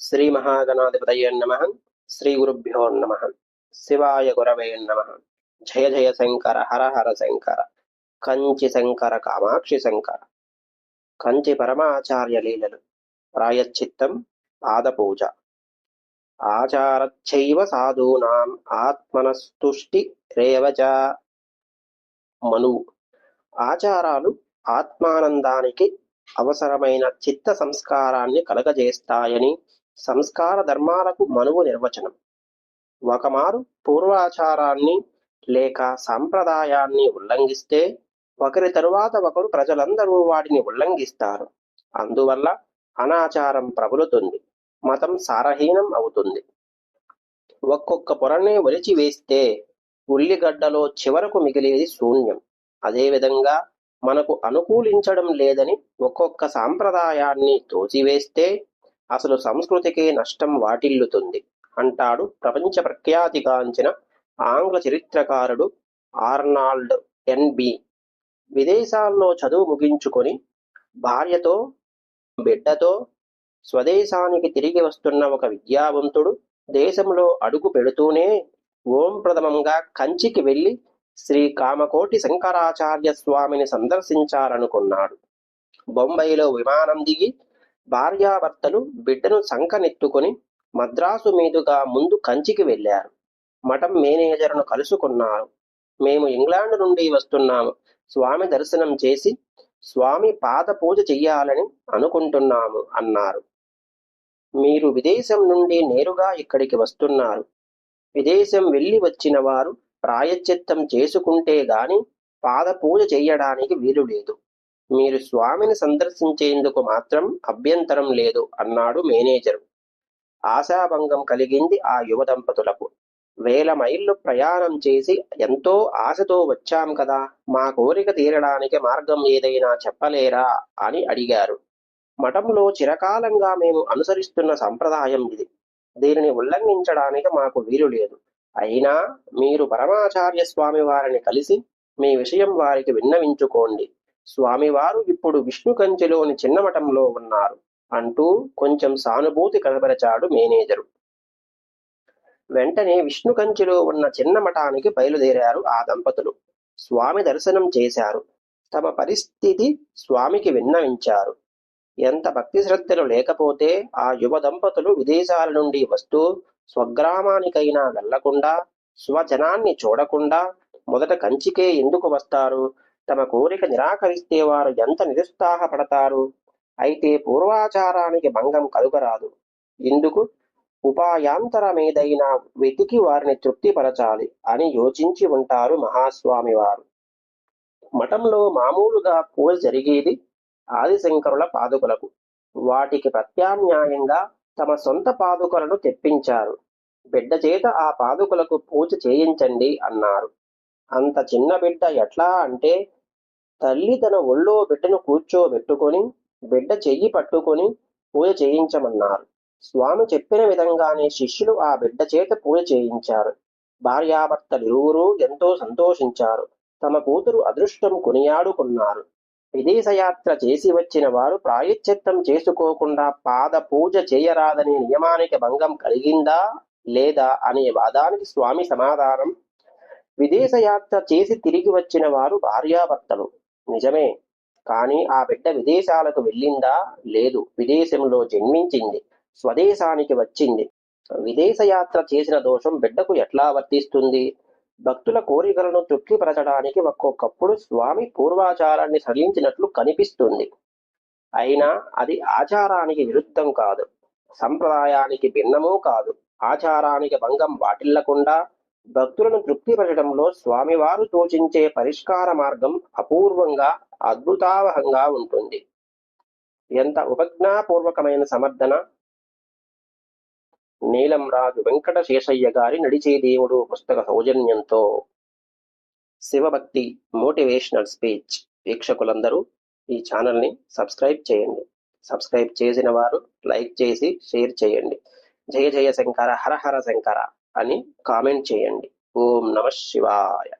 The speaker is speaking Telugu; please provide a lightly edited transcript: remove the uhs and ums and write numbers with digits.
శ్రీ మహాగణాధిపతయే నమః. శ్రీ గురుభ్యో నమః. శివాయ గురవే నమః. జయ జయ శంకర హర హర శంకర. కంచి శంకర కామాక్షి శంకర. కంచి పరమాచార్య లీలలు. ప్రాయశ్చిత్తం పాదపూజ. ఆచారచ్చైవ సాధూనాం ఆత్మనస్తుష్టి రేవచ. మనువు. ఆచారాలు ఆత్మానందానికి అవసరమైన చిత్త సంస్కారాన్ని కలగజేస్తాయని సంస్కార ధర్మాలకు మనువు నిర్వచనం. ఒకమారు పూర్వాచారాన్ని లేక సాంప్రదాయాన్ని ఉల్లంఘిస్తే ఒకరి తరువాత ఒకరు ప్రజలందరూ వాటిని ఉల్లంఘిస్తారు. అందువల్ల అనాచారం ప్రబలుతుంది, మతం సారహీనం అవుతుంది. ఒక్కొక్క పొరనే ఒలిచి వేస్తే ఉల్లిగడ్డలో చివరకు మిగిలేది శూన్యం. అదేవిధంగా మనకు అనుకూలించడం లేదని ఒక్కొక్క సాంప్రదాయాన్ని తోసివేస్తే అసలు సంస్కృతికే నష్టం వాటిల్లుతుంది అంటాడు ప్రపంచ ప్రఖ్యాతిగాంచిన ఆంగ్ల చరిత్రకారుడు ఆర్నాల్డ్ ఎన్బి. విదేశాల్లో చదువు ముగించుకొని భార్యతో బిడ్డతో స్వదేశానికి తిరిగి వస్తున్న ఒక విద్యావంతుడు దేశంలో అడుగు పెడుతూనే ఓం ప్రథమంగా కంచికి వెళ్లి శ్రీ కామకోటి శంకరాచార్య స్వామిని సందర్శించాలనుకున్నాడు. బొంబాయిలో విమానం దిగి భార్యాభర్తలు బిడ్డను సంకనెత్తుకొని మద్రాసు మీదుగా ముందు కంచికి వెళ్లారు. మఠం మేనేజర్ను కలుసుకున్నారు. మేము ఇంగ్లాండ్ నుండి వస్తున్నాము, స్వామి దర్శనం చేసి స్వామి పాద పూజ చెయ్యాలని అనుకుంటున్నాము అన్నారు. మీరు విదేశం నుండి నేరుగా ఇక్కడికి వస్తున్నారు. విదేశం వెళ్ళి వచ్చిన వారు ప్రాయశ్చిత్తం చేసుకుంటే గాని పాద పూజ చెయ్యడానికి వీలు లేదు. మీరు స్వామిని సందర్శించేందుకు మాత్రం అభ్యంతరం లేదు అన్నాడు మేనేజరు. ఆశాభంగం కలిగింది ఆ యువ దంపతులకు. వేల మైళ్ళు ప్రయాణం చేసి ఎంతో ఆశతో వచ్చాం కదా, మా కోరిక తీరడానికి మార్గం ఏదైనా చెప్పలేరా అని అడిగారు. మఠంలో చిరకాలంగా మేము అనుసరిస్తున్న సంప్రదాయం ఇది. దీనిని ఉల్లంఘించడానికి మాకు వీలు లేదు. అయినా మీరు పరమాచార్య స్వామి వారిని కలిసి మీ విషయం వారికి విన్నవించుకోండి. స్వామివారు ఇప్పుడు విష్ణు కంచిలోని చిన్న మఠంలో ఉన్నారు అంటూ కొంచెం సానుభూతి కనబరచాడు మేనేజరు. వెంటనే విష్ణు కంచిలో ఉన్న చిన్న మఠానికి బయలుదేరారు ఆ దంపతులు. స్వామి దర్శనం చేశారు. తమ పరిస్థితి స్వామికి విన్నవించారు. ఎంత భక్తి శ్రద్ధలు లేకపోతే ఆ యువ దంపతులు విదేశాల నుండి వస్తూ స్వగ్రామానికైనా వెళ్లకుండా, స్వజనాన్ని చూడకుండా మొదట కంచికే ఎందుకు వస్తారు? తమ కోరిక నిరాకరిస్తే వారు ఎంత నిరుత్సాహపడతారు? అయితే పూర్వాచారానికి భంగం కలుగరాదు. ఇందుకు ఉపాయాంతరమేదైనా వెతికి వారిని తృప్తిపరచాలి అని యోచించి ఉంటారు మహాస్వామి వారు. మఠంలో మామూలుగా పూజ జరిగేది ఆదిశంకరుల పాదుకలకు. వాటికి ప్రత్యామ్నాయంగా తమ సొంత పాదుకలను తెప్పించారు. బిడ్డ చేత ఆ పాదుకలకు పూజ చేయించండి అన్నారు. అంత చిన్న బిడ్డ ఎట్లా అంటే, తల్లి తన ఒళ్ళో బిడ్డను కూర్చోబెట్టుకొని బిడ్డ చెయ్యి పట్టుకొని పూజ చేయించమన్నారు. స్వామి చెప్పిన విధంగానే శిష్యులు ఆ బిడ్డ చేత పూజ చేయించారు. భార్యాభర్తలిరువురూ ఎంతో సంతోషించారు. తమ కూతురు అదృష్టం కొనియాడుకున్నారు. విదేశయాత్ర చేసి వచ్చిన వారు ప్రాయశ్చిత్తం చేసుకోకుండా పాద పూజ చేయరాదనే నియమానికి భంగం కలిగిందా లేదా అనే వాదానికి స్వామి సమాధానం: విదేశయాత్ర చేసి తిరిగి వచ్చిన వారు భార్యాభర్తలు నిజమే, కానీ ఆ బిడ్డ విదేశాలకు వెళ్ళిందా? లేదు, విదేశంలో జన్మించింది, స్వదేశానికి వచ్చింది. విదేశయాత్ర చేసిన దోషం బిడ్డకు ఎట్లా వర్తిస్తుంది? భక్తుల కోరికలను తృప్తిపరచడానికి ఒక్కొక్కప్పుడు స్వామి పూర్వాచారాన్ని సడలించినట్లు కనిపిస్తుంది. అయినా అది ఆచారానికి విరుద్ధం కాదు, సంప్రదాయానికి భిన్నమూ కాదు. ఆచారానికి భంగం వాటిల్లకుండా భక్తులను తృప్తిపరచడంలో స్వామివారు సూచించే పరిష్కార మార్గం అపూర్వంగా, అద్భుతావహంగా ఉంటుంది. ఎంత ఉపజ్ఞాపూర్వకమైన సమర్థన! నీలంరాజు వెంకట శేషయ్య గారి నడిచే దేవుడు పుస్తక సౌజన్యంతో శివభక్తి మోటివేషనల్ స్పీచ్ వీక్షకులందరూ ఈ ఛానల్ని సబ్స్క్రైబ్ చేయండి. సబ్స్క్రైబ్ చేసిన వారు లైక్ చేసి షేర్ చేయండి. జయ జయ శంకర హర హర శంకర అని కామెంట్ చేయండి. ఓం నమః శివాయ.